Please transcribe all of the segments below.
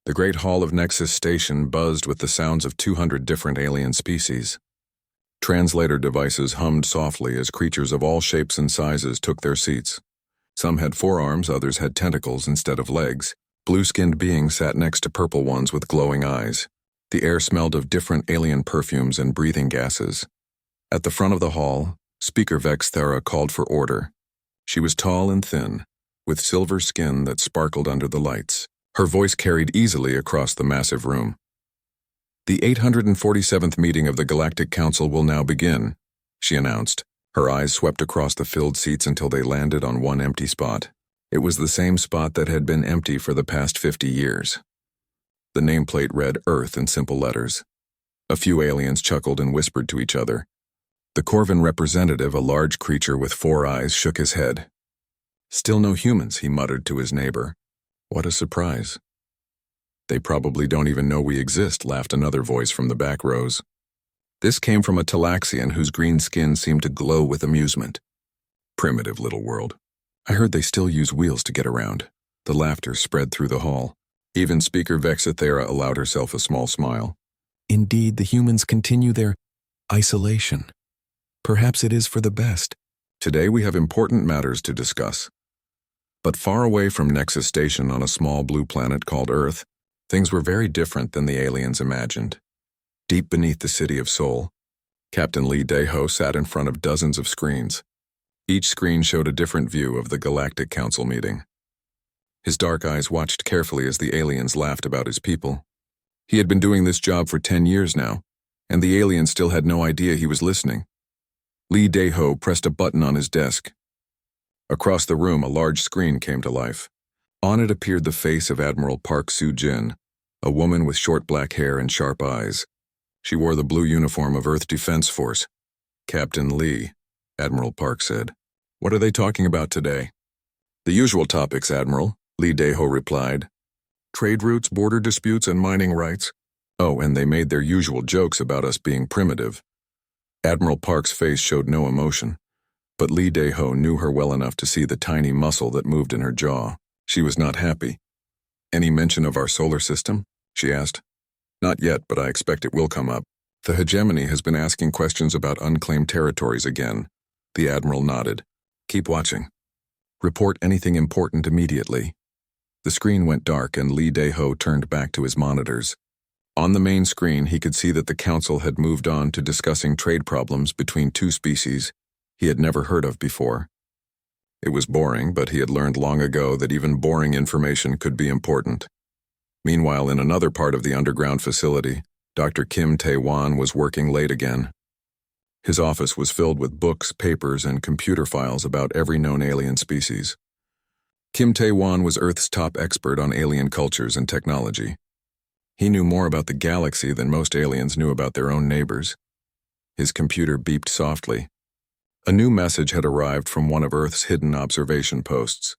The great hall of Nexus Station buzzed with the sounds of 200 different alien species. Translator devices hummed softly as creatures of all shapes and sizes took their seats. Some had forearms, others had tentacles instead of legs. Blue-skinned beings sat next to purple ones with glowing eyes. The air smelled of different alien perfumes and breathing gases. At the front of the hall, Speaker Vexthera called for order. She was tall and thin, with silver skin that sparkled under the lights. Her voice carried easily across the massive room. The 847th meeting of the Galactic Council will now begin, she announced. Her eyes swept across the filled seats until they landed on one empty spot. It was the same spot that had been empty for the past 50 years. The nameplate read Earth in simple letters. A few aliens chuckled and whispered to each other. The Corvin representative, a large creature with 4 eyes, shook his head. "Still no humans," he muttered to his neighbor. "What a surprise." "They probably don't even know we exist," laughed another voice from the back rows. This came from a Talaxian whose green skin seemed to glow with amusement. "Primitive little world. I heard they still use wheels to get around." The laughter spread through the hall. Even Speaker Vexithera allowed herself a small smile. "Indeed, the humans continue their isolation. Perhaps it is for the best. Today we have important matters to discuss." But far away from Nexus Station on a small blue planet called Earth, things were very different than the aliens imagined. Deep beneath the city of Sol, Captain Lee Daeho sat in front of dozens of screens. Each screen showed a different view of the Galactic Council meeting. His dark eyes watched carefully as the aliens laughed about his people. He had been doing this job for 10 years now, and the aliens still had no idea he was listening. Lee Daeho pressed a button on his desk. Across the room, a large screen came to life. On it appeared the face of Admiral Park Soo-jin, a woman with short black hair and sharp eyes. She wore the blue uniform of Earth Defense Force. "Captain Lee," Admiral Park said. "What are they talking about today?" "The usual topics, Admiral," Lee Daeho replied. "Trade routes, border disputes, and mining rights. Oh, and they made their usual jokes about us being primitive." Admiral Park's face showed no emotion, but Lee Daeho knew her well enough to see the tiny muscle that moved in her jaw. She was not happy. "Any mention of our solar system?" she asked. "Not yet, but I expect it will come up. The hegemony has been asking questions about unclaimed territories again." The Admiral nodded. "Keep watching. Report anything important immediately." The screen went dark and Lee Daeho turned back to his monitors. On the main screen, he could see that the Council had moved on to discussing trade problems between 2 species he had never heard of before. It was boring, but he had learned long ago that even boring information could be important. Meanwhile, in another part of the underground facility, Dr. Kim Tae-wan was working late again. His office was filled with books, papers, and computer files about every known alien species. Kim Tae-wan was Earth's top expert on alien cultures and technology. He knew more about the galaxy than most aliens knew about their own neighbors. His computer beeped softly. A new message had arrived from one of Earth's hidden observation posts.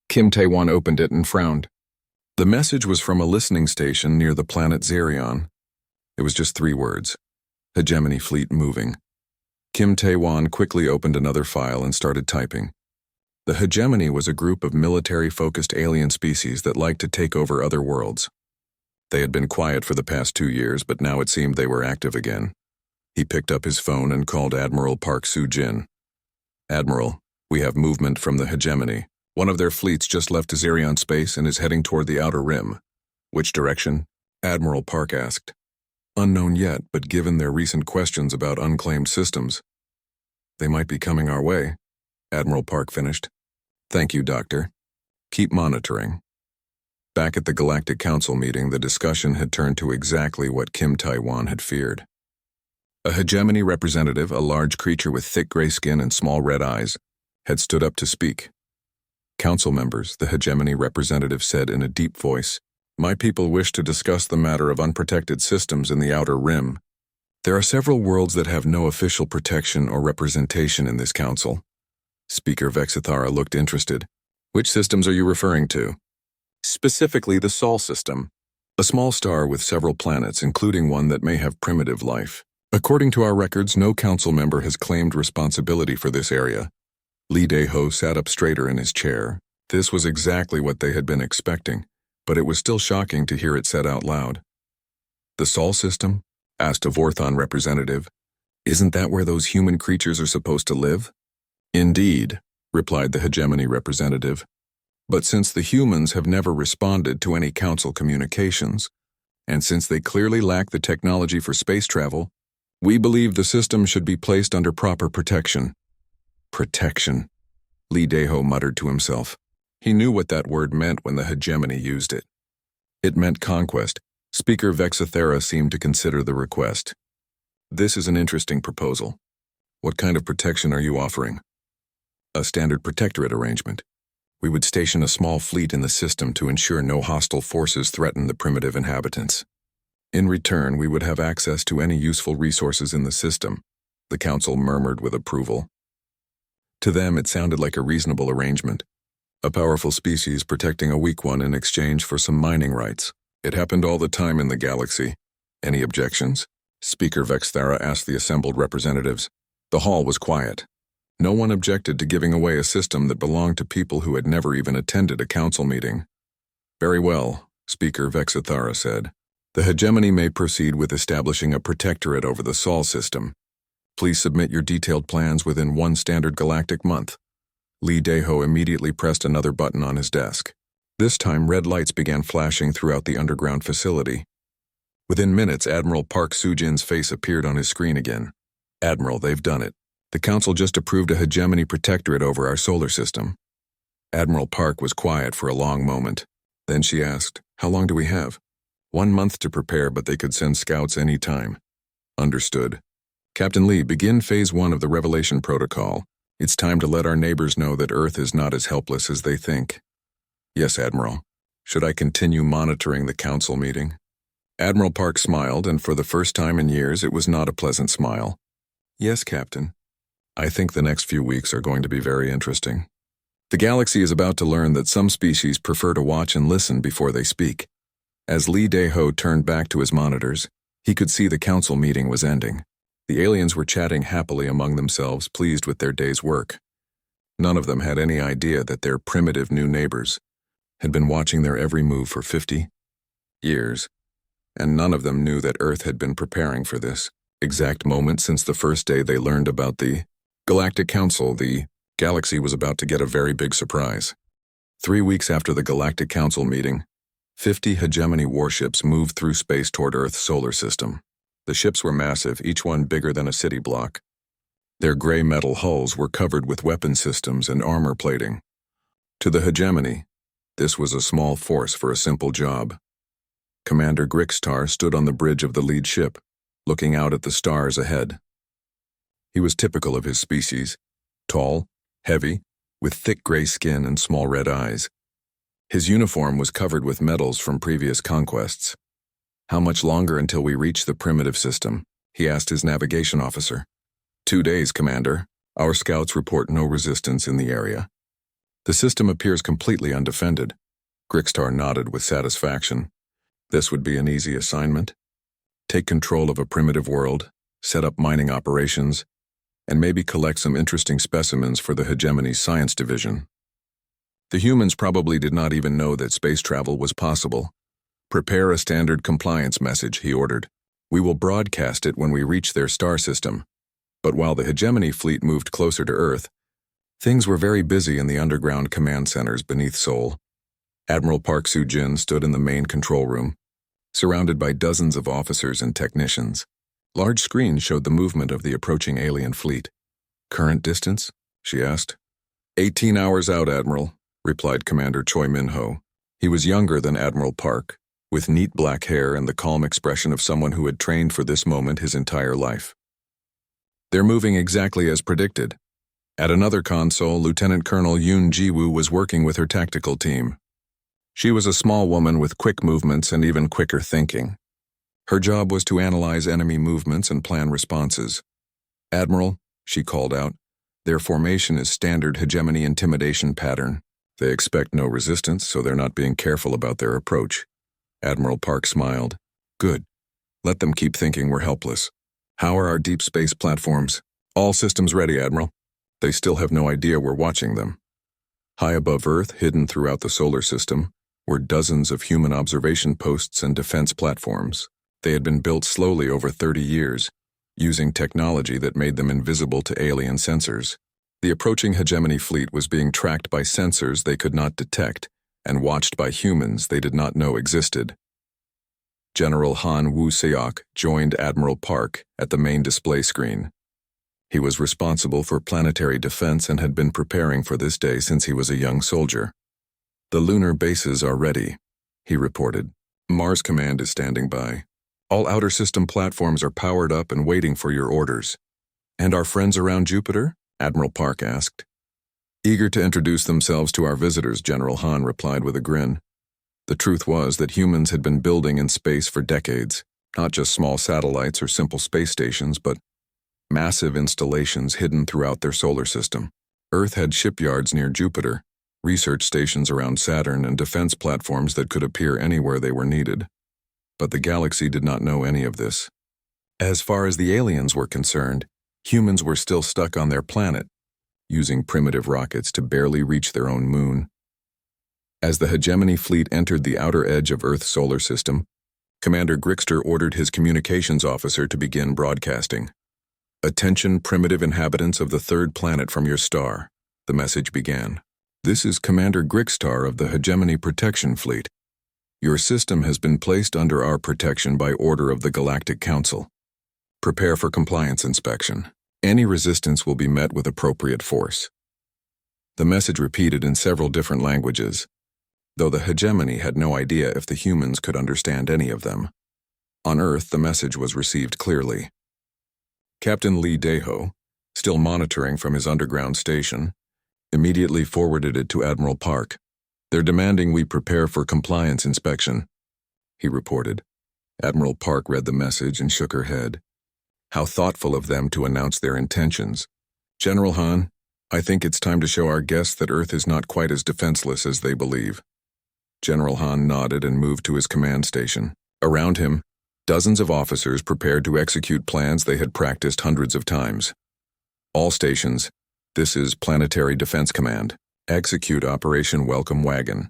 Kim Tae-wan opened it and frowned. The message was from a listening station near the planet Xerion. It was just 3 words: "Hegemony fleet moving." Kim Tae-wan quickly opened another file and started typing. The Hegemony was a group of military-focused alien species that liked to take over other worlds. They had been quiet for the past 2 years, but now it seemed they were active again. He picked up his phone and called Admiral Park Soo-jin. "Admiral, we have movement from the Hegemony. One of their fleets just left Xerion space and is heading toward the Outer Rim." "Which direction?" Admiral Park asked. "Unknown yet, but given their recent questions about unclaimed systems, they might be coming our way," Admiral Park finished. "Thank you, Doctor. Keep monitoring." Back at the Galactic Council meeting, the discussion had turned to exactly what Kim Tae-wan had feared. A Hegemony representative, a large creature with thick gray skin and small red eyes, had stood up to speak. "Council members," the Hegemony representative said in a deep voice, "my people wish to discuss the matter of unprotected systems in the Outer Rim. There are several worlds that have no official protection or representation in this council." Speaker Vexithara looked interested. "Which systems are you referring to?" "Specifically the Sol system, a small star with several planets, including one that may have primitive life. According to our records, no council member has claimed responsibility for this area." Lee Daeho sat up straighter in his chair. This was exactly what they had been expecting. but it was still shocking to hear it said out loud. "The Sol system?" asked a Vorthon representative. "Isn't that where those human creatures are supposed to live?" "Indeed," replied the hegemony representative. "But since the humans have never responded to any council communications, and since they clearly lack the technology for space travel, we believe the system should be placed under proper protection." Protection, Lee Daeho muttered to himself. He knew what that word meant when the hegemony used it. It meant conquest. Speaker Vexathera seemed to consider the request. "This is an interesting proposal. What kind of protection are you offering?" "A standard protectorate arrangement. We would station a small fleet in the system to ensure no hostile forces threaten the primitive inhabitants. In return, we would have access to any useful resources in the system," the council murmured with approval. To them, it sounded like a reasonable arrangement. A powerful species protecting a weak one in exchange for some mining rights. It happened all the time in the galaxy. "Any objections?" Speaker Vexthara asked the assembled representatives. The hall was quiet. No one objected to giving away a system that belonged to people who had never even attended a council meeting. "Very well," Speaker Vexathara said. "The hegemony may proceed with establishing a protectorate over the Sol system. Please submit your detailed plans within one standard galactic month." Lee Daeho immediately pressed another button on his desk. This time, red lights began flashing throughout the underground facility. Within minutes, Admiral Park Sujin's face appeared on his screen again. "Admiral, they've done it. The Council just approved a hegemony protectorate over our solar system." Admiral Park was quiet for a long moment. Then she asked, "How long do we have?" "1 month to prepare, but they could send scouts any time." "Understood. Captain Lee, begin Phase 1 of the Revelation Protocol. It's time to let our neighbors know that Earth is not as helpless as they think." "Yes, Admiral. Should I continue monitoring the Council meeting?" Admiral Park smiled, and for the first time in years, it was not a pleasant smile. "Yes, Captain. I think the next few weeks are going to be very interesting. The galaxy is about to learn that some species prefer to watch and listen before they speak." As Lee Daeho turned back to his monitors, he could see the council meeting was ending. The aliens were chatting happily among themselves, pleased with their day's work. None of them had any idea that their primitive new neighbors had been watching their every move for 50 years, and none of them knew that Earth had been preparing for this exact moment since the first day they learned about the Galactic Council. The galaxy was about to get a very big surprise. 3 weeks after the Galactic Council meeting, 50 hegemony warships moved through space toward Earth's solar system. The ships were massive, each one bigger than a city block. Their gray metal hulls were covered with weapon systems and armor plating. To the hegemony, this was a small force for a simple job. Commander Grixtar stood on the bridge of the lead ship, looking out at the stars ahead. He was typical of his species, tall, heavy, with thick gray skin and small red eyes. His uniform was covered with medals from previous conquests. "How much longer until we reach the primitive system?" he asked his navigation officer. 2 days, Commander. Our scouts report no resistance in the area. The system appears completely undefended. Grixtar nodded with satisfaction. This would be an easy assignment. Take control of a primitive world, set up mining operations, and maybe collect some interesting specimens for the hegemony's science division. The humans probably did not even know that space travel was possible. "Prepare a standard compliance message," he ordered. "We will broadcast it when we reach their star system." But while the hegemony fleet moved closer to Earth, things were very busy in the underground command centers beneath Sol. Admiral Park Soo-jin stood in the main control room, surrounded by dozens of officers and technicians. Large screens showed the movement of the approaching alien fleet. "Current distance?" she asked. 18 hours out, Admiral," replied Commander Choi Min-ho. He was younger than Admiral Park, with neat black hair and the calm expression of someone who had trained for this moment his entire life. "They're moving exactly as predicted." At another console, Lieutenant Colonel Yoon Ji-woo was working with her tactical team. She was a small woman with quick movements and even quicker thinking. Her job was to analyze enemy movements and plan responses. "Admiral," she called out, "their formation is standard hegemony intimidation pattern. They expect no resistance, so they're not being careful about their approach." Admiral Park smiled. "Good. Let them keep thinking we're helpless. How are our deep space platforms?" "All systems ready, Admiral. They still have no idea we're watching them." High above Earth, hidden throughout the solar system, were dozens of human observation posts and defense platforms. They had been built slowly over 30 years, using technology that made them invisible to alien sensors. The approaching hegemony fleet was being tracked by sensors they could not detect and watched by humans they did not know existed. General Han Woo-seok joined Admiral Park at the main display screen. He was responsible for planetary defense and had been preparing for this day since he was a young soldier. "The lunar bases are ready," he reported. "Mars Command is standing by. All outer system platforms are powered up and waiting for your orders." "And our friends around Jupiter?" Admiral Park asked. "Eager to introduce themselves to our visitors," General Han replied with a grin. The truth was that humans had been building in space for decades, not just small satellites or simple space stations, but massive installations hidden throughout their solar system. Earth had shipyards near Jupiter, research stations around Saturn, and defense platforms that could appear anywhere they were needed. But the galaxy did not know any of this. As far as the aliens were concerned, humans were still stuck on their planet, using primitive rockets to barely reach their own moon. As the hegemony fleet entered the outer edge of Earth's solar system, Commander Grixter ordered his communications officer to begin broadcasting. "Attention, primitive inhabitants of the third planet from your star," the message began. "This is Commander Grixter of the Hegemony Protection Fleet. Your system has been placed under our protection by order of the Galactic Council. Prepare for compliance inspection. Any resistance will be met with appropriate force." The message repeated in several different languages, though the hegemony had no idea if the humans could understand any of them. On Earth, the message was received clearly. Captain Lee Daeho, still monitoring from his underground station, immediately forwarded it to Admiral Park. "They're demanding we prepare for compliance inspection," he reported. Admiral Park read the message and shook her head. How thoughtful of them to announce their intentions. "General Han, I think it's time to show our guests that Earth is not quite as defenseless as they believe." General Han nodded and moved to his command station. Around him, dozens of officers prepared to execute plans they had practiced hundreds of times. "All stations, this is Planetary Defense Command. Execute Operation Welcome Wagon."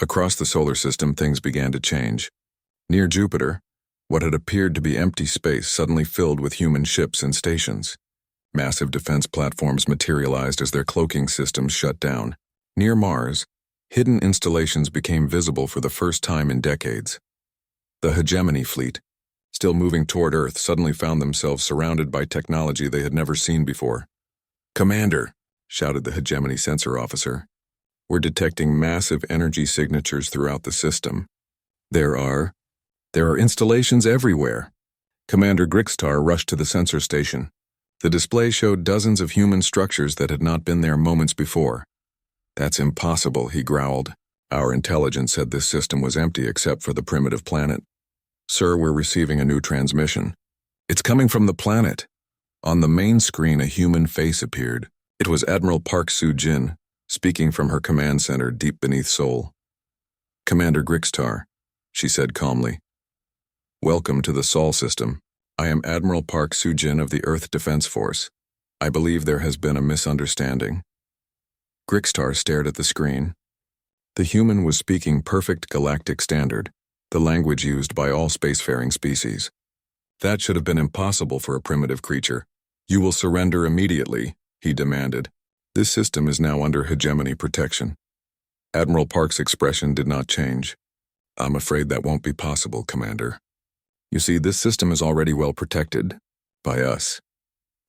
Across the solar system, things began to change. Near Jupiter, what had appeared to be empty space suddenly filled with human ships and stations. Massive defense platforms materialized as their cloaking systems shut down. Near Mars, hidden installations became visible for the first time in decades. The hegemony fleet, still moving toward Earth, suddenly found themselves surrounded by technology they had never seen before. "Commander," shouted the hegemony sensor officer, "we're detecting massive energy signatures throughout the system. There are installations everywhere." Commander Grixtar rushed to the sensor station. The display showed dozens of human structures that had not been there moments before. "That's impossible," he growled. "Our intelligence said this system was empty except for the primitive planet." "Sir, we're receiving a new transmission. It's coming from the planet." On the main screen, a human face appeared. It was Admiral Park Soo-jin, speaking from her command center deep beneath Seoul. "Commander Grixtar," she said calmly. "Welcome to the Sol system. I am Admiral Park Soo-jin of the Earth Defense Force. I believe there has been a misunderstanding." Grixtar stared at the screen. The human was speaking perfect galactic standard, the language used by all spacefaring species. That should have been impossible for a primitive creature. "You will surrender immediately," he demanded. "This system is now under hegemony protection." Admiral Park's expression did not change. "I'm afraid that won't be possible, Commander. You see, this system is already well protected. By us."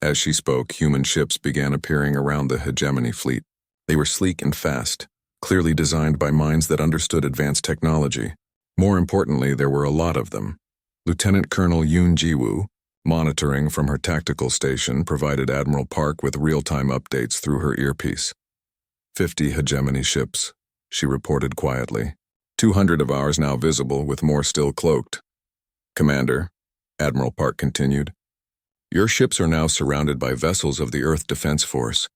As she spoke, human ships began appearing around the hegemony fleet. They were sleek and fast, clearly designed by minds that understood advanced technology. More importantly, there were a lot of them. Lieutenant Colonel Yoon Ji-woo, monitoring from her tactical station, provided Admiral Park with real-time updates through her earpiece. 50 hegemony ships, she reported quietly. 200 of ours now visible, with more still cloaked. "Commander," Admiral Park continued, "your ships are now surrounded by vessels of the Earth Defense Force.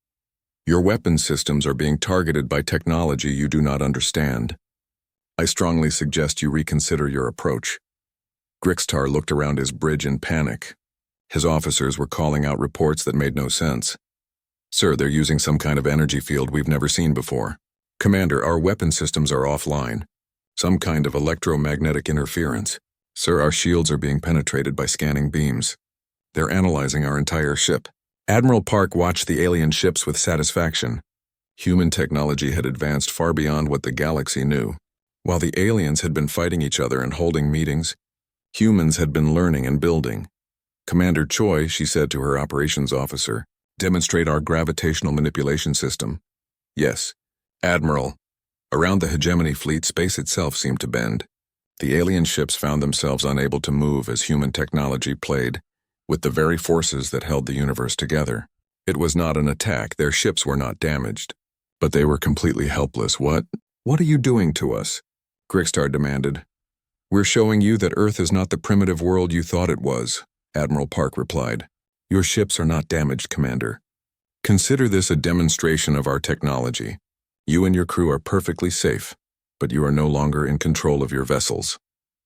Your weapon systems are being targeted by technology you do not understand. I strongly suggest you reconsider your approach." Grixtar looked around his bridge in panic. His officers were calling out reports that made no sense. "Sir, they're using some kind of energy field we've never seen before." "Commander, our weapon systems are offline. Some kind of electromagnetic interference. Sir, our shields are being penetrated by scanning beams. They're analyzing our entire ship. Admiral Park watched the alien ships with satisfaction. Human technology had advanced far beyond what the galaxy knew. While the aliens had been fighting each other and holding meetings, humans had been learning and building. Commander Choi, she said to her operations officer, demonstrate our gravitational manipulation system. Yes, Admiral. Around the hegemony fleet, space itself seemed to bend. The alien ships found themselves unable to move as human technology played with the very forces that held the universe together. It was not an attack, their ships were not damaged. But they were completely helpless. What are you doing to us? Grigstar demanded. We're showing you that Earth is not the primitive world you thought it was, Admiral Park replied. Your ships are not damaged, Commander. Consider this a demonstration of our technology. You and your crew are perfectly safe, but you are no longer in control of your vessels.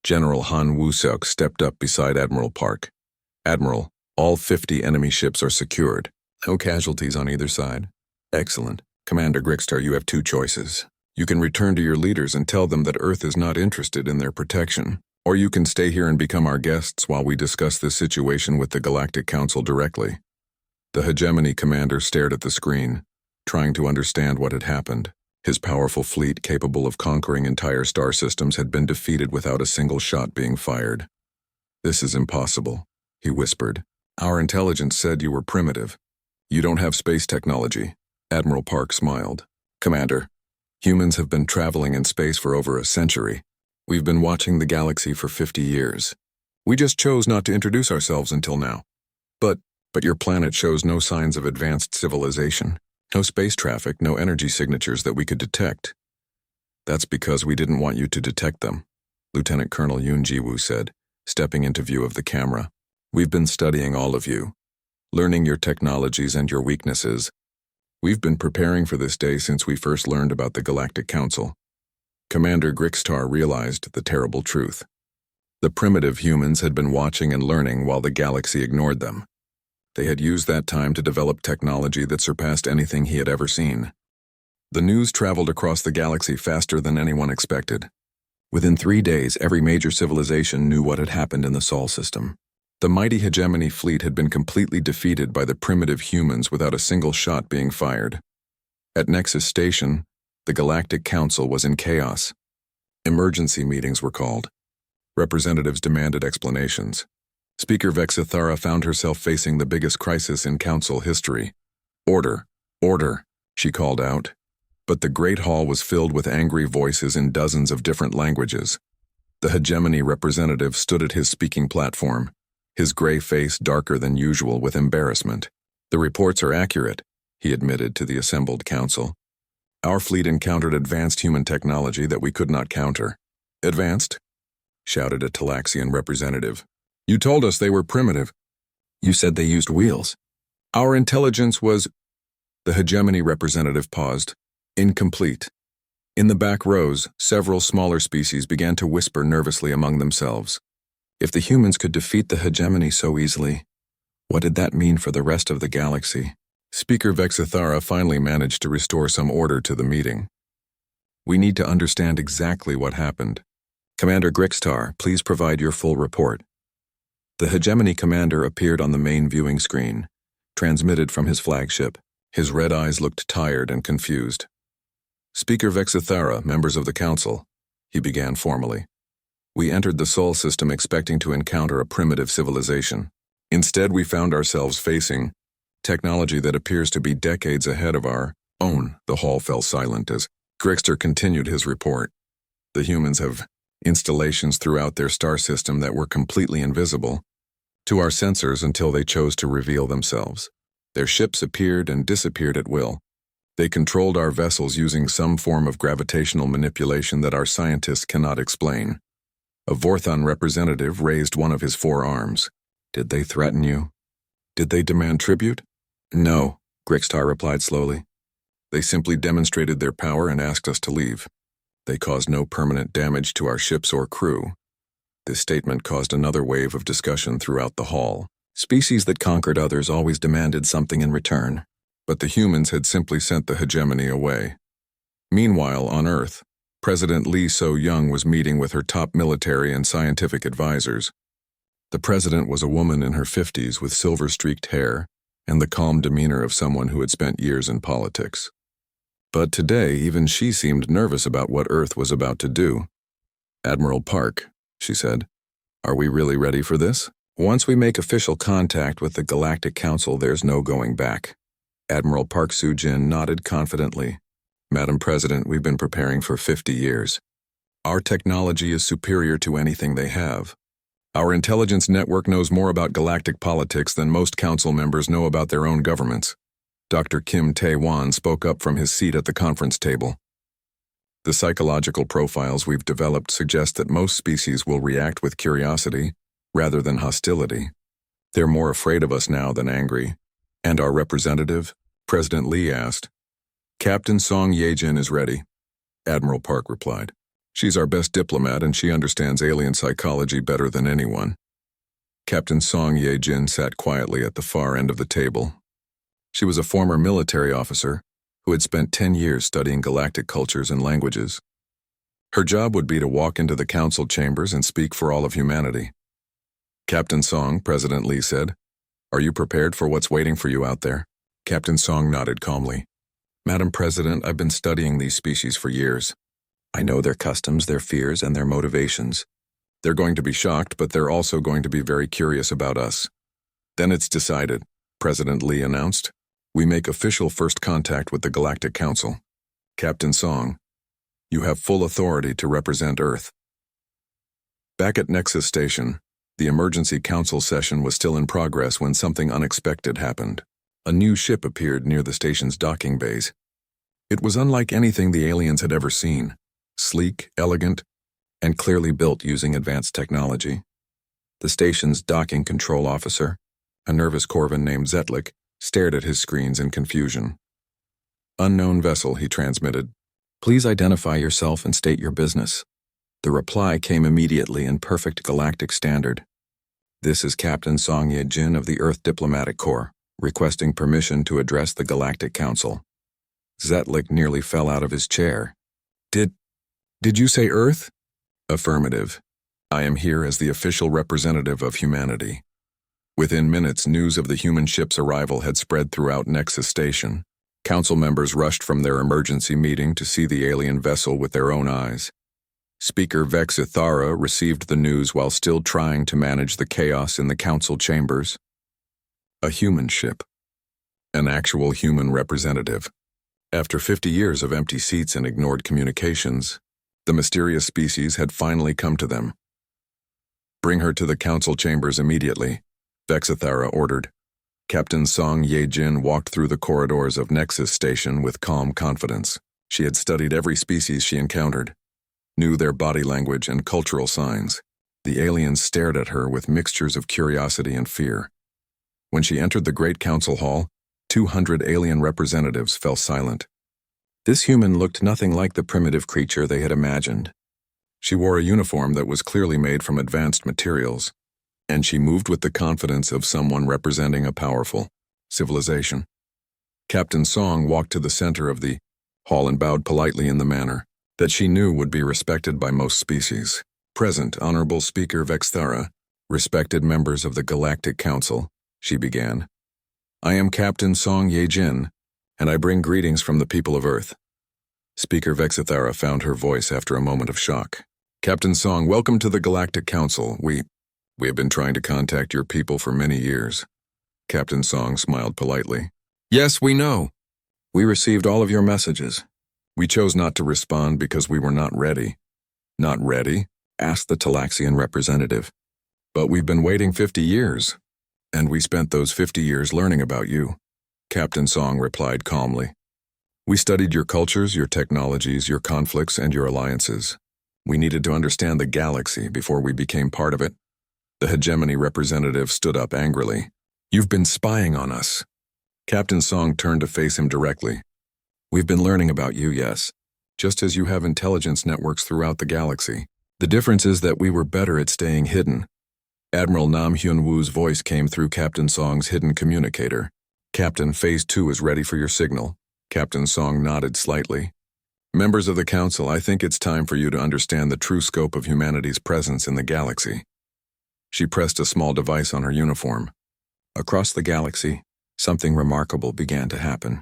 General Han Woo-seok stepped up beside Admiral Park. Admiral, all 50 enemy ships are secured. No casualties on either side. Excellent. Commander Grigstar, you have two choices. You can return to your leaders and tell them that Earth is not interested in their protection, or you can stay here and become our guests while we discuss this situation with the Galactic Council directly. The hegemony commander stared at the screen, trying to understand what had happened. His powerful fleet, capable of conquering entire star systems, had been defeated without a single shot being fired. This is impossible, he whispered. Our intelligence said you were primitive. You don't have space technology. Admiral Park smiled. Commander, humans have been traveling in space for over a century. We've been watching the galaxy for 50 years. We just chose not to introduce ourselves until now. But your planet shows no signs of advanced civilization. No space traffic, no energy signatures that we could detect. That's because we didn't want you to detect them, Lieutenant Colonel Yoon Ji-woo said, stepping into view of the camera. We've been studying all of you, learning your technologies and your weaknesses. We've been preparing for this day since we first learned about the Galactic Council. Commander Grigstar realized the terrible truth. The primitive humans had been watching and learning while the galaxy ignored them. They had used that time to develop technology that surpassed anything he had ever seen. The news traveled across the galaxy faster than anyone expected. Within 3 days, every major civilization knew what had happened in the Sol system. The mighty hegemony fleet had been completely defeated by the primitive humans without a single shot being fired. At Nexus Station, the Galactic Council was in chaos. Emergency meetings were called. Representatives demanded explanations. Speaker Vexithara found herself facing the biggest crisis in Council history. Order, order, she called out. But the Great Hall was filled with angry voices in dozens of different languages. The hegemony representative stood at his speaking platform, his gray face darker than usual with embarrassment. The reports are accurate, he admitted to the assembled council. Our fleet encountered advanced human technology that we could not counter. Advanced? Shouted a Talaxian representative. You told us they were primitive. You said they used wheels. Our intelligence was... The hegemony representative paused. Incomplete. In the back rows, several smaller species began to whisper nervously among themselves. If the humans could defeat the hegemony so easily, what did that mean for the rest of the galaxy? Speaker Vexithara finally managed to restore some order to the meeting. We need to understand exactly what happened. Commander Grigstar, please provide your full report. The hegemony commander appeared on the main viewing screen, transmitted from his flagship. His red eyes looked tired and confused. Speaker Vexithara, members of the council, he began formally. We entered the Sol system expecting to encounter a primitive civilization. Instead, we found ourselves facing technology that appears to be decades ahead of our own. The hall fell silent as Grigstar continued his report. The humans have installations throughout their star system that were completely invisible to our sensors until they chose to reveal themselves. Their ships appeared and disappeared at will. They controlled our vessels using some form of gravitational manipulation that our scientists cannot explain. A Vorthon representative raised one of his 4 arms. Did they threaten you? Did they demand tribute? No, Grigstar replied slowly. They simply demonstrated their power and asked us to leave. They caused no permanent damage to our ships or crew. This statement caused another wave of discussion throughout the hall. Species that conquered others always demanded something in return, but the humans had simply sent the hegemony away. Meanwhile, on Earth, President Lee So-young was meeting with her top military and scientific advisors. The president was a woman in her 50s with silver-streaked hair and the calm demeanor of someone who had spent years in politics. But today, even she seemed nervous about what Earth was about to do. "Admiral Park," she said, "are we really ready for this? Once we make official contact with the Galactic Council, there's no going back." Admiral Park Soo-jin nodded confidently. "Madam President, we've been preparing for 50 years. Our technology is superior to anything they have. Our intelligence network knows more about galactic politics than most council members know about their own governments." Dr. Kim Tae-won spoke up from his seat at the conference table. "The psychological profiles we've developed suggest that most species will react with curiosity rather than hostility. They're more afraid of us now than angry." "And our representative?" President Lee asked. "Captain Song Ye-jin is ready," Admiral Park replied. "She's our best diplomat and she understands alien psychology better than anyone." Captain Song Ye-jin sat quietly at the far end of the table. She was a former military officer who had spent 10 years studying galactic cultures and languages. Her job would be to walk into the council chambers and speak for all of humanity. "Captain Song," President Lee said, "are you prepared for what's waiting for you out there?" Captain Song nodded calmly. "Madam President, I've been studying these species for years. I know their customs, their fears, and their motivations. They're going to be shocked, but they're also going to be very curious about us." "Then it's decided," President Lee announced. "We make official first contact with the Galactic Council. Captain Song, you have full authority to represent Earth." Back at Nexus Station, the emergency council session was still in progress when something unexpected happened. A new ship appeared near the station's docking bays. It was unlike anything the aliens had ever seen, sleek, elegant, and clearly built using advanced technology. The station's docking control officer, a nervous Corvin named Zetlik, stared at his screens in confusion. "Unknown vessel," he transmitted. "Please identify yourself and state your business." The reply came immediately in perfect galactic standard. "This is Captain Song Ye-jin of the Earth Diplomatic Corps, requesting permission to address the Galactic Council." Zetlik nearly fell out of his chair. Did you say Earth?" "Affirmative. I am here as the official representative of humanity." Within minutes, news of the human ship's arrival had spread throughout Nexus Station. Council members rushed from their emergency meeting to see the alien vessel with their own eyes. Speaker Vex Ithara received the news while still trying to manage the chaos in the council chambers. A human ship. An actual human representative. After 50 years of empty seats and ignored communications, the mysterious species had finally come to them. "Bring her to the council chambers immediately," Vex Ithara ordered. Captain Song Ye-jin walked through the corridors of Nexus Station with calm confidence. She had studied every species she encountered, knew their body language and cultural signs. The aliens stared at her with mixtures of curiosity and fear. When she entered the Great Council Hall, 200 alien representatives fell silent. This human looked nothing like the primitive creature they had imagined. She wore a uniform that was clearly made from advanced materials, and she moved with the confidence of someone representing a powerful civilization. Captain Song walked to the center of the hall and bowed politely in the manner that she knew would be respected by most species. "Present, Honorable Speaker Vex Ithara, respected members of the Galactic Council," she began. "I am Captain Song Ye-jin, and I bring greetings from the people of Earth." Speaker Vex Ithara found her voice after a moment of shock. "Captain Song, welcome to the Galactic Council. We have been trying to contact your people for many years." Captain Song smiled politely. "Yes, we know. We received all of your messages. We chose not to respond because we were not ready." "Not ready?" asked the Talaxian representative. "But we've been waiting 50 years, and we spent those 50 years learning about you." Captain Song replied calmly. "We studied your cultures, your technologies, your conflicts, and your alliances. We needed to understand the galaxy before we became part of it." The hegemony representative stood up angrily. "You've been spying on us." Captain Song turned to face him directly. "We've been learning about you, yes, just as you have intelligence networks throughout the galaxy. The difference is that we were better at staying hidden." Admiral Nam Hyun-woo's voice came through Captain Song's hidden communicator. "Captain, Phase 2 is ready for your signal." Captain Song nodded slightly. Members of the Council, I think it's time for you to understand the true scope of humanity's presence in the galaxy. She pressed a small device on her uniform. Across the galaxy, something remarkable began to happen.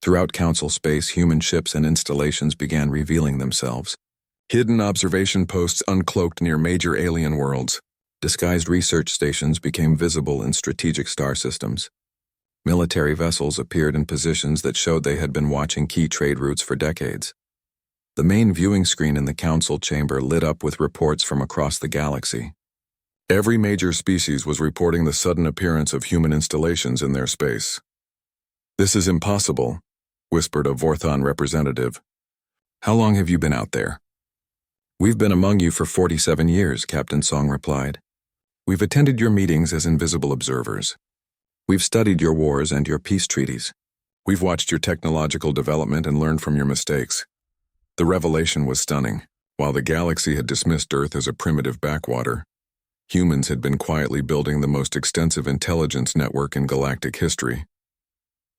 Throughout Council space, human ships and installations began revealing themselves. Hidden observation posts uncloaked near major alien worlds. Disguised research stations became visible in strategic star systems. Military vessels appeared in positions that showed they had been watching key trade routes for decades. The main viewing screen in the Council chamber lit up with reports from across the galaxy. Every major species was reporting the sudden appearance of human installations in their space. "This is impossible," whispered a Vorthon representative. "How long have you been out there?" "We've been among you for 47 years, Captain Song replied. "We've attended your meetings as invisible observers. We've studied your wars and your peace treaties. We've watched your technological development and learned from your mistakes." The revelation was stunning. While the galaxy had dismissed Earth as a primitive backwater, humans had been quietly building the most extensive intelligence network in galactic history.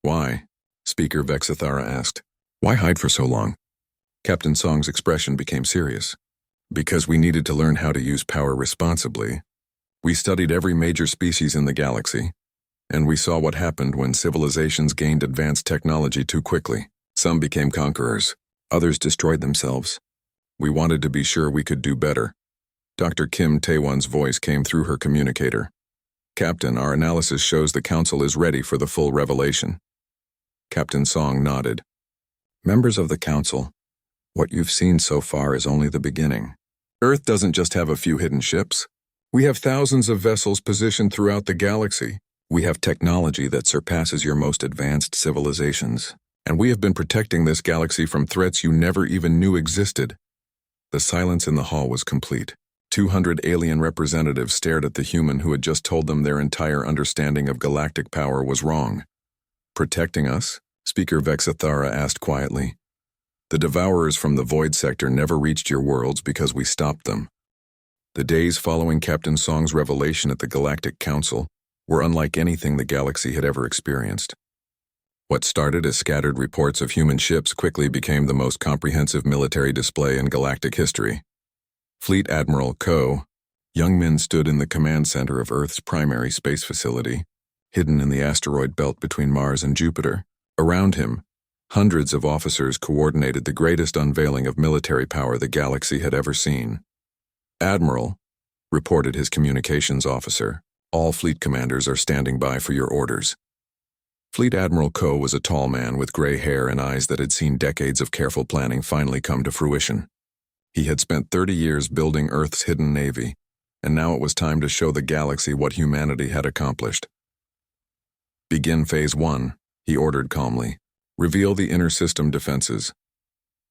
"Why?" Speaker Vexithara asked. "Why hide for so long?" Captain Song's expression became serious. "Because we needed to learn how to use power responsibly. We studied every major species in the galaxy, and we saw what happened when civilizations gained advanced technology too quickly. Some became conquerors, others destroyed themselves. We wanted to be sure we could do better." Dr. Kim Taewon's voice came through her communicator. "Captain, our analysis shows the Council is ready for the full revelation." Captain Song nodded. "Members of the Council, what you've seen so far is only the beginning. Earth doesn't just have a few hidden ships. We have thousands of vessels positioned throughout the galaxy. We have technology that surpasses your most advanced civilizations, and we have been protecting this galaxy from threats you never even knew existed." The silence in the hall was complete. 200 alien representatives stared at the human who had just told them their entire understanding of galactic power was wrong. "Protecting us?" Speaker Vexithara asked quietly. "The devourers from the Void Sector never reached your worlds because we stopped them." The days following Captain Song's revelation at the Galactic Council were unlike anything the galaxy had ever experienced. What started as scattered reports of human ships quickly became the most comprehensive military display in galactic history. Fleet Admiral Ko Youngmin stood in the command center of Earth's primary space facility, hidden in the asteroid belt between Mars and Jupiter. Around him, hundreds of officers coordinated the greatest unveiling of military power the galaxy had ever seen. "Admiral," reported his communications officer, "all fleet commanders are standing by for your orders." Fleet Admiral Ko was a tall man with gray hair and eyes that had seen decades of careful planning finally come to fruition. He had spent 30 years building Earth's hidden navy, and now it was time to show the galaxy what humanity had accomplished. "Begin Phase 1, he ordered calmly. "Reveal the inner system defenses."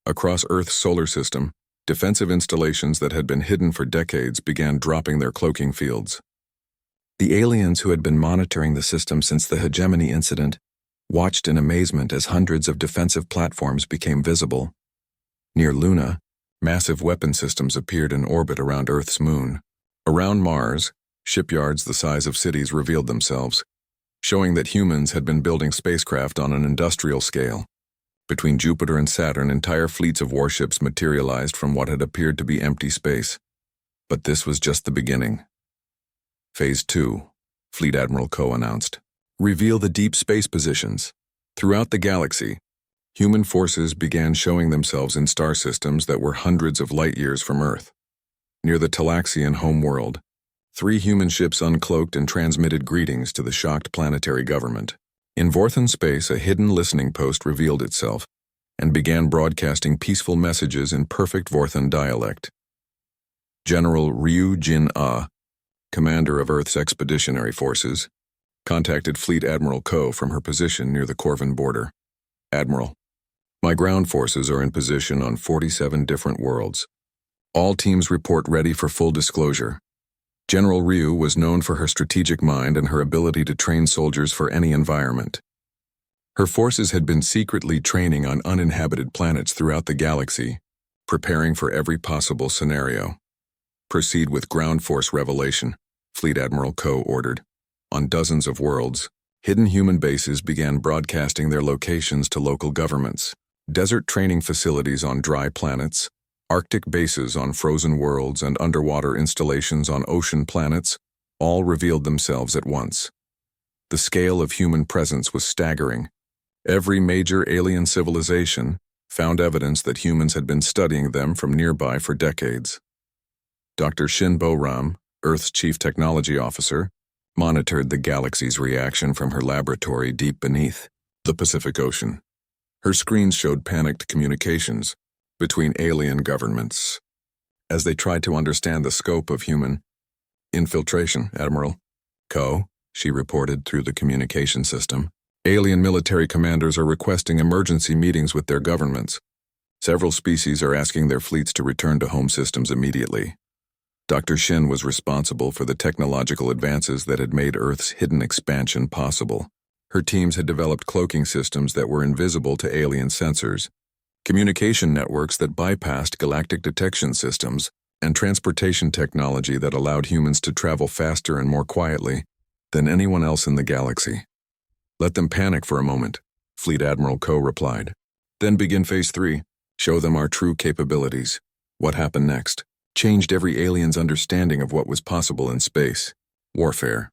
Across Earth's solar system, defensive installations that had been hidden for decades began dropping their cloaking fields. The aliens who had been monitoring the system since the hegemony incident watched in amazement as hundreds of defensive platforms became visible. Near Luna, massive weapon systems appeared in orbit around Earth's moon. Around Mars, shipyards the size of cities revealed themselves, showing that humans had been building spacecraft on an industrial scale. Between Jupiter and Saturn, entire fleets of warships materialized from what had appeared to be empty space. But this was just the beginning. Phase 2, Fleet Admiral Ko announced. "Reveal the deep space positions." Throughout the galaxy, human forces began showing themselves in star systems that were hundreds of light years from Earth. Near the Talaxian home world, 3 human ships uncloaked and transmitted greetings to the shocked planetary government. In Vorthon space, a hidden listening post revealed itself and began broadcasting peaceful messages in perfect Vorthon dialect. General Ryu Jin-ah, commander of Earth's expeditionary forces, contacted Fleet Admiral Ko from her position near the Corvin border. "Admiral, my ground forces are in position on 47 different worlds. All teams report ready for full disclosure." General Ryu was known for her strategic mind and her ability to train soldiers for any environment. Her forces had been secretly training on uninhabited planets throughout the galaxy, preparing for every possible scenario. "Proceed with ground force revelation," Fleet Admiral Ko ordered. On dozens of worlds, hidden human bases began broadcasting their locations to local governments. Desert training facilities on dry planets, Arctic bases on frozen worlds, and underwater installations on ocean planets all revealed themselves at once. The scale of human presence was staggering. Every major alien civilization found evidence that humans had been studying them from nearby for decades. Dr. Shinbo Ram, Earth's chief technology officer, monitored the galaxy's reaction from her laboratory deep beneath the Pacific Ocean. Her screens showed panicked communications between alien governments as they tried to understand the scope of human infiltration. Admiral Ko, she reported through the communication system, alien military commanders are requesting emergency meetings with their governments. Several species are asking their fleets to return to home systems immediately. Dr. Shin was responsible for the technological advances that had made Earth's hidden expansion possible. Her teams had developed cloaking systems that were invisible to alien sensors, communication networks that bypassed galactic detection systems, and transportation technology that allowed humans to travel faster and more quietly than anyone else in the galaxy. Let them panic for a moment, Fleet Admiral Ko replied. Then begin Phase 3. Show them our true capabilities. What happened next changed every alien's understanding of what was possible in space warfare.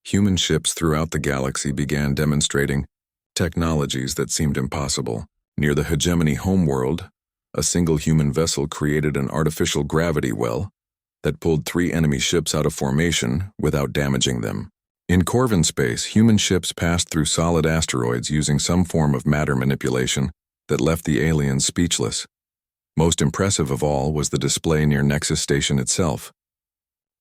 Human ships throughout the galaxy began demonstrating technologies that seemed impossible. Near the hegemony homeworld, a single human vessel created an artificial gravity well that pulled 3 enemy ships out of formation without damaging them. In Corvin space, human ships passed through solid asteroids using some form of matter manipulation that left the aliens speechless. Most impressive of all was the display near Nexus Station itself.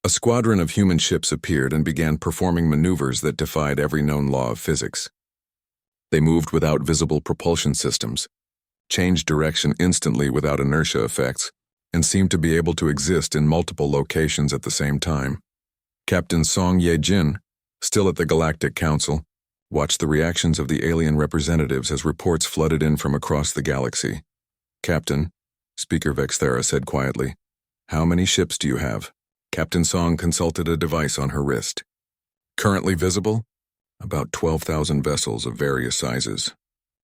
A squadron of human ships appeared and began performing maneuvers that defied every known law of physics. They moved without visible propulsion systems, changed direction instantly without inertia effects, and seemed to be able to exist in multiple locations at the same time. Captain Song Ye-jin, still at the Galactic Council, watched the reactions of the alien representatives as reports flooded in from across the galaxy. Captain, Speaker Vexthera said quietly, "How many ships do you have?" Captain Song consulted a device on her wrist. Currently visible? About 12,000 vessels of various sizes.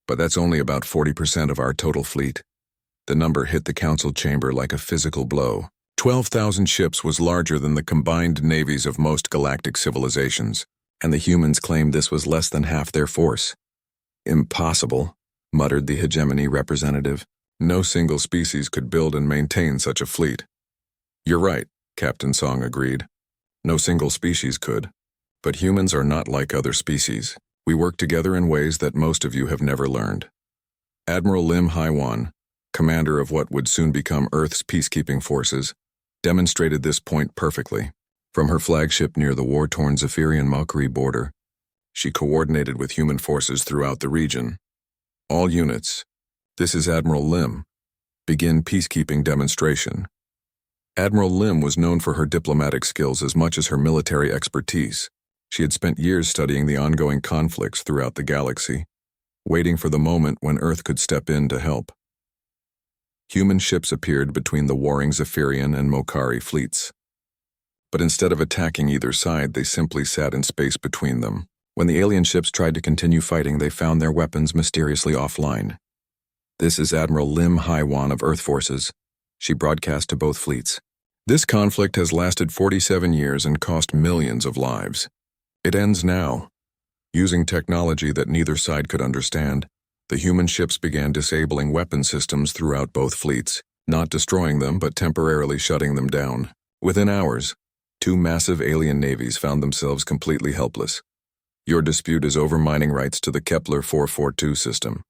But that's only about 40% of our total fleet. The number hit the council chamber like a physical blow. 12,000 ships was larger than the combined navies of most galactic civilizations, and the humans claimed this was less than half their force. Impossible, muttered the hegemony representative. No single species could build and maintain such a fleet. You're right, Captain Song agreed. No single species could. But humans are not like other species. We work together in ways that most of you have never learned. Admiral Lim Haiwan, commander of what would soon become Earth's peacekeeping forces, demonstrated this point perfectly. From her flagship near the war-torn Zephyrian-Valkyrie border, she coordinated with human forces throughout the region. All units, this is Admiral Lim. Begin peacekeeping demonstration. Admiral Lim was known for her diplomatic skills as much as her military expertise. She had spent years studying the ongoing conflicts throughout the galaxy, waiting for the moment when Earth could step in to help. Human ships appeared between the warring Zephyrian and Mokari fleets. But instead of attacking either side, they simply sat in space between them. When the alien ships tried to continue fighting, they found their weapons mysteriously offline. This is Admiral Lim Haiwan of Earth Forces. She broadcast to both fleets. This conflict has lasted 47 years and cost millions of lives. It ends now. Using technology that neither side could understand, the human ships began disabling weapon systems throughout both fleets, not destroying them but temporarily shutting them down. Within hours, 2 massive alien navies found themselves completely helpless. Your dispute is over mining rights to the Kepler 442 system.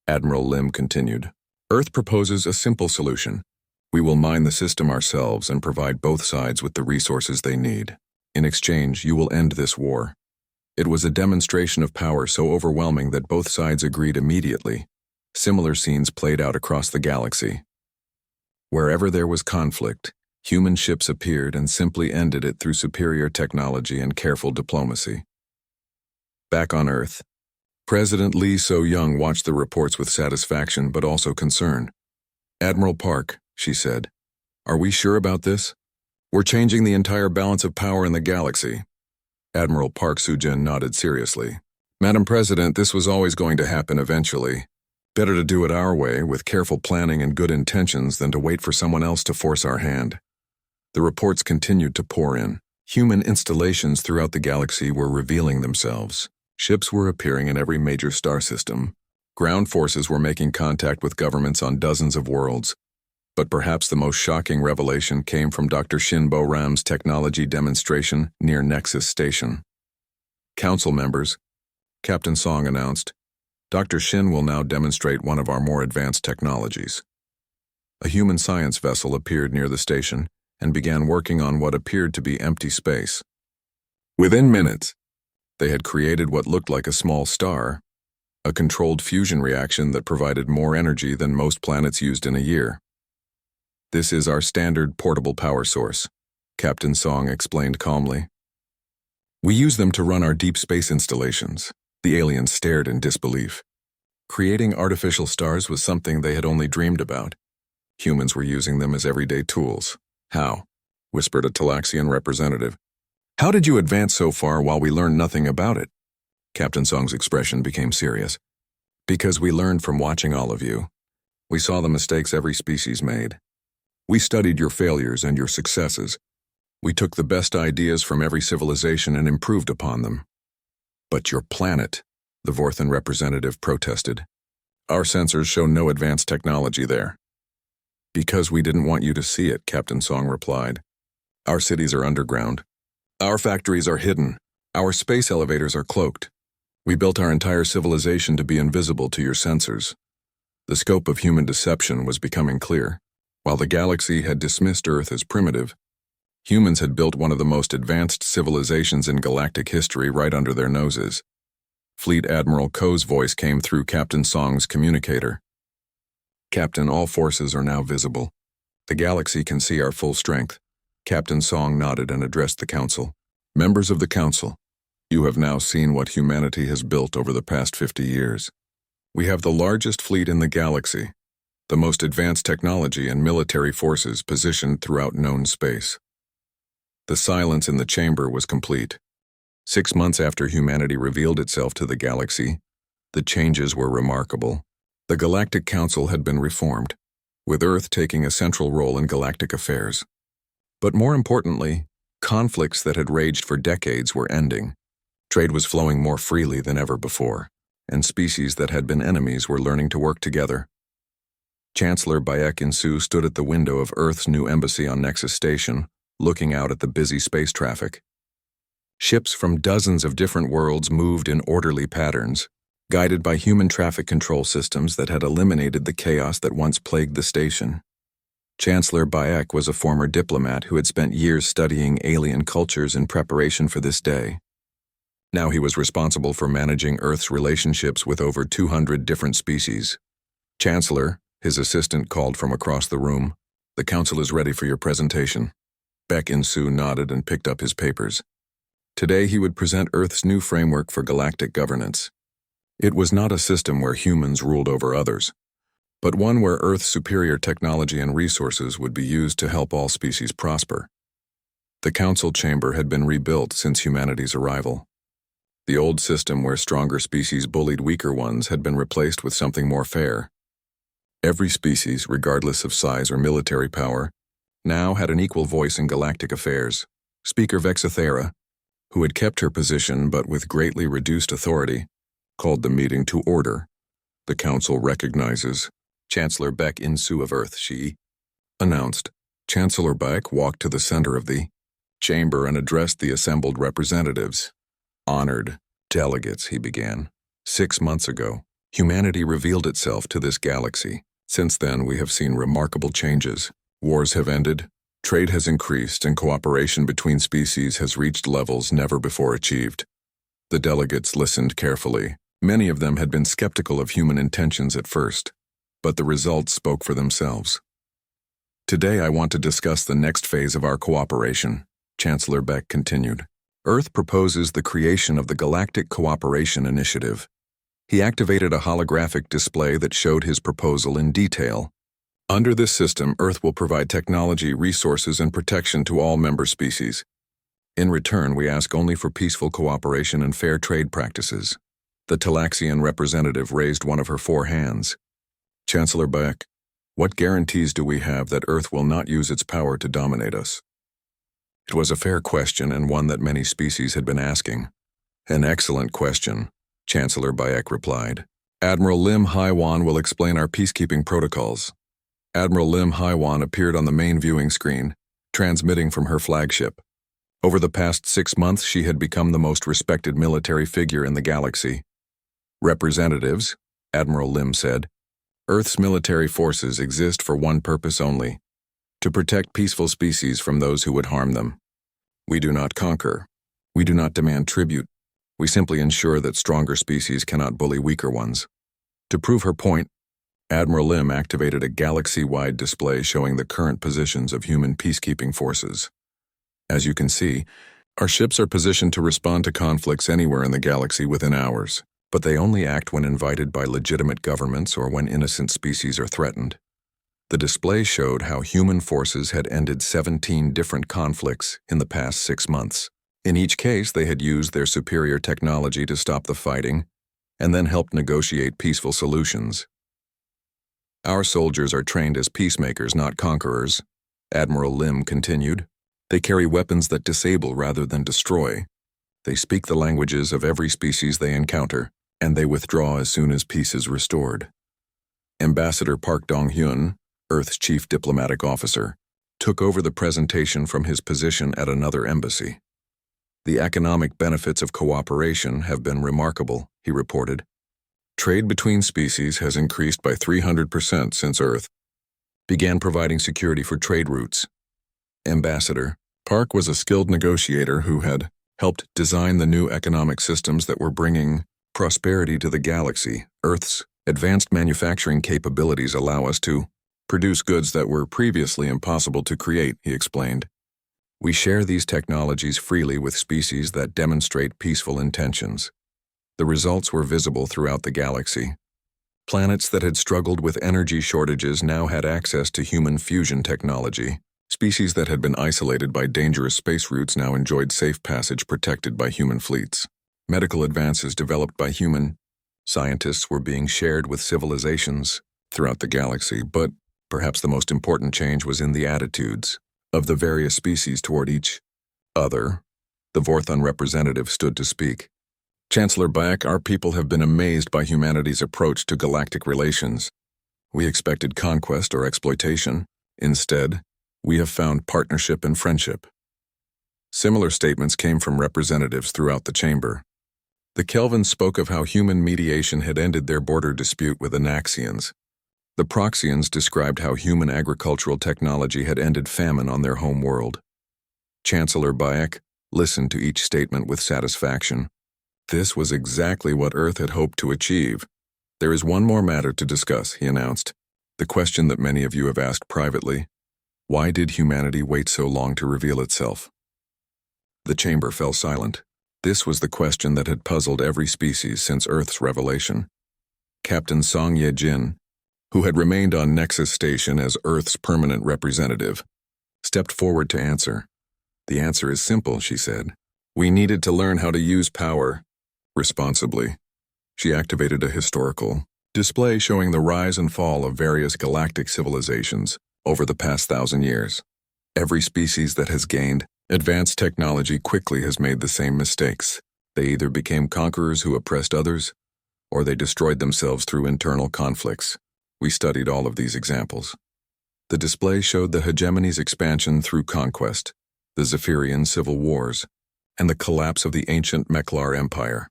Admiral Lim continued. Earth proposes a simple solution. We will mine the system ourselves and provide both sides with the resources they need. In exchange, you will end this war. It was a demonstration of power so overwhelming that both sides agreed immediately. Similar scenes played out across the galaxy. Wherever there was conflict, human ships appeared and simply ended it through superior technology and careful diplomacy. Back on Earth, President Lee So-young watched the reports with satisfaction but also concern. Admiral Park, she said, are we sure about this? We're changing the entire balance of power in the galaxy. Admiral Park Soo-jin nodded seriously. Madam President, this was always going to happen eventually. Better to do it our way, with careful planning and good intentions, than to wait for someone else to force our hand. The reports continued to pour in. Human installations throughout the galaxy were revealing themselves. Ships were appearing in every major star system. Ground forces were making contact with governments on dozens of worlds. But perhaps the most shocking revelation came from Dr. Shinbo Ram's technology demonstration near Nexus Station. Council members, Captain Song announced, Dr. Shin will now demonstrate one of our more advanced technologies. A human science vessel appeared near the station and began working on what appeared to be empty space. Within minutes, they had created what looked like a small star, a controlled fusion reaction that provided more energy than most planets used in a year. This is our standard portable power source, Captain Song explained calmly. We use them to run our deep space installations. The aliens stared in disbelief. Creating artificial stars was something they had only dreamed about. Humans were using them as everyday tools. How? Whispered a Talaxian representative. How did you advance so far while we learned nothing about it? Captain Song's expression became serious. Because we learned from watching all of you. We saw the mistakes every species made. We studied your failures and your successes. We took the best ideas from every civilization and improved upon them. But your planet, the Vorthan representative protested. Our sensors show no advanced technology there. Because we didn't want you to see it, Captain Song replied. Our cities are underground. Our factories are hidden. Our space elevators are cloaked. We built our entire civilization to be invisible to your sensors. The scope of human deception was becoming clear. While the galaxy had dismissed Earth as primitive, humans had built one of the most advanced civilizations in galactic history right under their noses. Fleet Admiral Ko's voice came through Captain Song's communicator. Captain, all forces are now visible. The galaxy can see our full strength. Captain Song nodded and addressed the council. Members of the council, you have now seen what humanity has built over the past 50 years. We have the largest fleet in the galaxy, the most advanced technology and military forces positioned throughout known space. The silence in the chamber was complete. 6 months after humanity revealed itself to the galaxy, the changes were remarkable. The Galactic Council had been reformed, with Earth taking a central role in galactic affairs. But more importantly, conflicts that had raged for decades were ending. Trade was flowing more freely than ever before, and species that had been enemies were learning to work together. Chancellor Bayek Insu stood at the window of Earth's new embassy on Nexus Station, looking out at the busy space traffic. Ships from dozens of different worlds moved in orderly patterns, guided by human traffic control systems that had eliminated the chaos that once plagued the station. Chancellor Bayek was a former diplomat who had spent years studying alien cultures in preparation for this day. Now he was responsible for managing Earth's relationships with over 200 different species. Chancellor, his assistant called from across the room, the council is ready for your presentation. Baek In-soo nodded and picked up his papers. Today he would present Earth's new framework for galactic governance. It was not a system where humans ruled over others, but one where Earth's superior technology and resources would be used to help all species prosper. The council chamber had been rebuilt since humanity's arrival. The old system where stronger species bullied weaker ones had been replaced with something more fair. Every species, regardless of size or military power, now had an equal voice in galactic affairs. Speaker Vexathera, who had kept her position but with greatly reduced authority, called the meeting to order. The council recognizes Chancellor Baek In-soo of Earth, she announced. Chancellor Baek walked to the center of the chamber and addressed the assembled representatives. Honored delegates, he began. 6 months ago, humanity revealed itself to this galaxy. Since then, we have seen remarkable changes. Wars have ended, trade has increased, and cooperation between species has reached levels never before achieved. The delegates listened carefully. Many of them had been skeptical of human intentions at first, but the results spoke for themselves. Today I want to discuss the next phase of our cooperation, Chancellor Baek continued. Earth proposes the creation of the Galactic Cooperation Initiative. He activated a holographic display that showed his proposal in detail. Under this system, Earth will provide technology, resources, and protection to all member species. In return, we ask only for peaceful cooperation and fair trade practices. The Talaxian representative raised one of her four hands. Chancellor Bayek, what guarantees do we have that Earth will not use its power to dominate us? It was a fair question and one that many species had been asking. An excellent question, Chancellor Bayek replied. Admiral Lim Haiwan will explain our peacekeeping protocols. Admiral Lim Haiwan appeared on the main viewing screen, transmitting from her flagship. Over the past 6 months, she had become the most respected military figure in the galaxy. Representatives, Admiral Lim said, Earth's military forces exist for one purpose only, to protect peaceful species from those who would harm them. We do not conquer. We do not demand tribute. We simply ensure that stronger species cannot bully weaker ones. To prove her point, Admiral Lim activated a galaxy-wide display showing the current positions of human peacekeeping forces. As you can see, our ships are positioned to respond to conflicts anywhere in the galaxy within hours, but they only act when invited by legitimate governments or when innocent species are threatened. The display showed how human forces had ended 17 different conflicts in the past 6 months. In each case, they had used their superior technology to stop the fighting and then helped negotiate peaceful solutions. Our soldiers are trained as peacemakers, not conquerors, Admiral Lim continued. They carry weapons that disable rather than destroy. They speak the languages of every species they encounter, and they withdraw as soon as peace is restored. Ambassador Park Dong-hyun, Earth's chief diplomatic officer, took over the presentation from his position at another embassy. The economic benefits of cooperation have been remarkable, he reported. Trade between species has increased by 300% since Earth began providing security for trade routes. Ambassador Park was a skilled negotiator who had helped design the new economic systems that were bringing prosperity to the galaxy. Earth's advanced manufacturing capabilities allow us to produce goods that were previously impossible to create, he explained. We share these technologies freely with species that demonstrate peaceful intentions. The results were visible throughout the galaxy. Planets that had struggled with energy shortages now had access to human fusion technology. Species that had been isolated by dangerous space routes now enjoyed safe passage protected by human fleets. Medical advances developed by human scientists were being shared with civilizations throughout the galaxy, but perhaps the most important change was in the attitudes of the various species toward each other. The Vorthon representative stood to speak. Chancellor Bayek, our people have been amazed by humanity's approach to galactic relations. We expected conquest or exploitation. Instead, we have found partnership and friendship. Similar statements came from representatives throughout the chamber. The Kelvins spoke of how human mediation had ended their border dispute with the Naxians. The Proxians described how human agricultural technology had ended famine on their home world. Chancellor Bayek listened to each statement with satisfaction. This was exactly what Earth had hoped to achieve. There is one more matter to discuss, he announced. The question that many of you have asked privately. Why did humanity wait so long to reveal itself? The chamber fell silent. This was the question that had puzzled every species since Earth's revelation. Captain Song Ye-jin, who had remained on Nexus Station as Earth's permanent representative, stepped forward to answer. The answer is simple, she said. We needed to learn how to use power responsibly. She activated a historical display showing the rise and fall of various galactic civilizations over the past 1,000 years. Every species that has gained advanced technology quickly has made the same mistakes. They either became conquerors who oppressed others, or they destroyed themselves through internal conflicts. We studied all of these examples. The display showed the hegemony's expansion through conquest, the Zephyrian civil wars, and the collapse of the ancient Meklar Empire.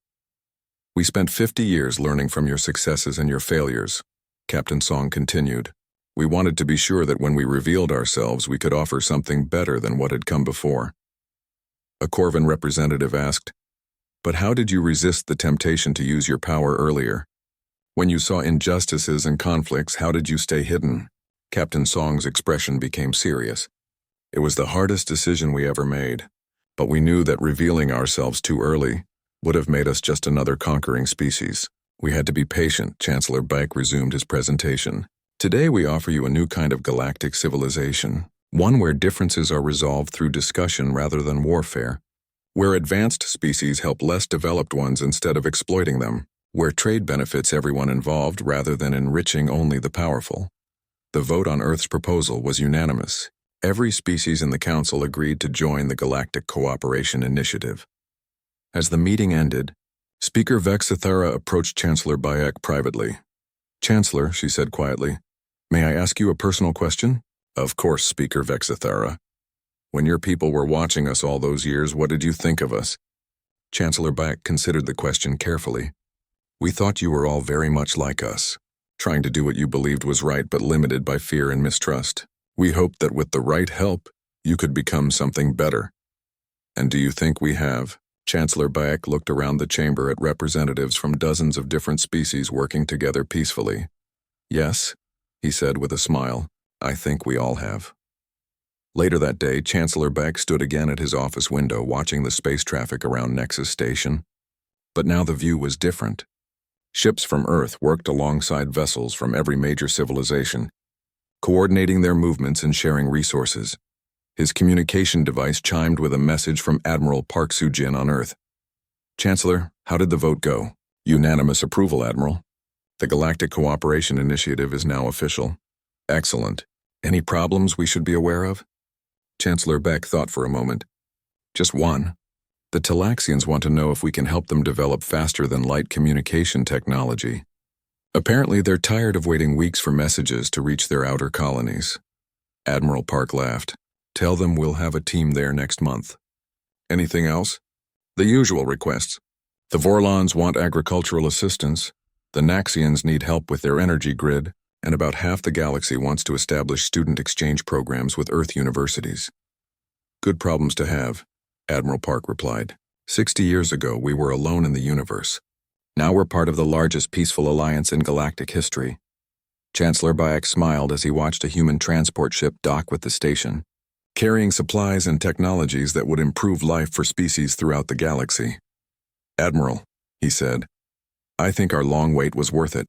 We spent 50 years learning from your successes and your failures, Captain Song continued. We wanted to be sure that when we revealed ourselves, we could offer something better than what had come before. A Corvin representative asked, but how did you resist the temptation to use your power earlier? When you saw injustices and conflicts, how did you stay hidden? Captain Song's expression became serious. It was the hardest decision we ever made, but we knew that revealing ourselves too early would have made us just another conquering species. We had to be patient, Chancellor Bayek resumed his presentation. Today we offer you a new kind of galactic civilization, one where differences are resolved through discussion rather than warfare, where advanced species help less developed ones instead of exploiting them. where trade benefits everyone involved rather than enriching only the powerful. The vote on Earth's proposal was unanimous. Every species in the Council agreed to join the Galactic Cooperation Initiative. As the meeting ended, Speaker Vexithara approached Chancellor Bayek privately. "Chancellor," she said quietly, "may I ask you a personal question?" "Of course, Speaker Vexithara. When your people were watching us all those years, what did you think of us?" Chancellor Bayek considered the question carefully. "We thought you were all very much like us, trying to do what you believed was right but limited by fear and mistrust. We hoped that with the right help, you could become something better. And do you think we have?" Chancellor Bayek looked around the chamber at representatives from dozens of different species working together peacefully. "Yes," he said with a smile, "I think we all have." Later that day, Chancellor Bayek stood again at his office window watching the space traffic around Nexus Station. But now the view was different. Ships from Earth worked alongside vessels from every major civilization, coordinating their movements and sharing resources. His communication device chimed with a message from Admiral Park Soo-jin on Earth. "Chancellor, how did the vote go?" "Unanimous approval, Admiral. The Galactic Cooperation Initiative is now official." "Excellent. Any problems we should be aware of?" Chancellor Beck thought for a moment. "Just one. The Talaxians want to know if we can help them develop faster-than-light communication technology. Apparently, they're tired of waiting weeks for messages to reach their outer colonies." Admiral Park laughed. "Tell them we'll have a team there next month." "Anything else?" "The usual requests. The Vorlons want agricultural assistance, the Naxians need help with their energy grid, and about half the galaxy wants to establish student exchange programs with Earth universities." "Good problems to have," Admiral Park replied. 60 years ago, we were alone in the universe. Now we're part of the largest peaceful alliance in galactic history." Chancellor Bayek smiled as he watched a human transport ship dock with the station, carrying supplies and technologies that would improve life for species throughout the galaxy. "Admiral," he said, "I think our long wait was worth it."